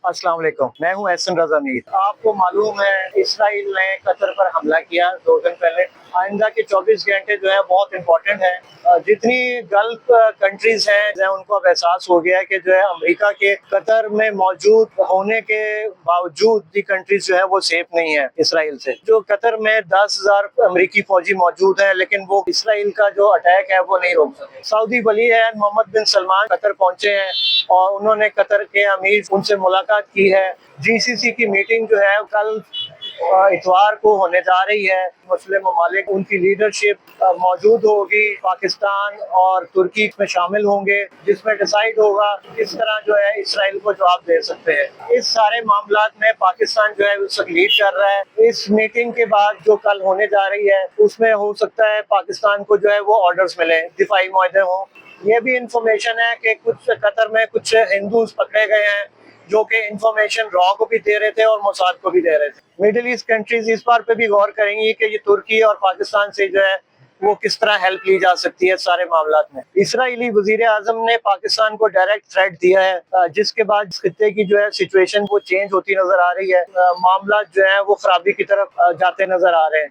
अस्सलाम वालेकुम, मैं हूं एहसन रजा मीर। आपको मालूम है इसराइल ने कतर पर हमला किया 2 दिन पहले। आइंदा के 24 घंटे जो है बहुत इंपॉर्टेंट है। जितनी गल्फ कंट्रीज हैं उनको अब एहसास हो गया है कि जो है अमेरिका के कतर में मौजूद होने के बावजूद भी कंट्रीज जो है वो सेफ नहीं है इसराइल से। जो कतर में 10,000 अमेरिकी फौजी मौजूद हैं, लेकिन वो इसराइल का जो अटैक है वो नहीं रोक सके। सऊदी वली अहद मोहम्मद बिन सलमान कतर पहुंचे हैं और उन्होंने कतर के अमीर उनसे मुलाकात की है। जीसीसी की मीटिंग जो है कल इतवार को होने जा रही है। मुस्लिम ममालिक उनकी लीडरशिप मौजूद होगी, पाकिस्तान और तुर्की में शामिल होंगे, जिसमें डिसाइड होगा किस तरह जो है इसराइल को जवाब दे सकते हैं। इस सारे मामलात में पाकिस्तान जो है उस वक्त लीड कर रहा है। इस मीटिंग के बाद जो कल होने जा रही है उसमें हो सकता है पाकिस्तान को जो है वो ऑर्डर्स मिले, दिफाई मुआहदे हों। ये भी इंफॉर्मेशन है कि कुछ कतर में कुछ हिंदूज पकड़े गए हैं जो कि इंफॉर्मेशन रॉ को भी दे रहे थे और मोसाद को भी दे रहे थे। मिडिल ईस्ट कंट्रीज इस बार पे भी गौर करेंगी कि ये तुर्की और पाकिस्तान से जो है वो किस तरह हेल्प ली जा सकती है सारे मामलात में। इसराइली वजीर आजम ने पाकिस्तान को डायरेक्ट थ्रेट दिया है, जिसके बाद इस खित्ते की जो है सिचुएशन वो चेंज होती नजर आ रही है। मामला जो है वो खराबी की तरफ जाते नजर आ रहे हैं।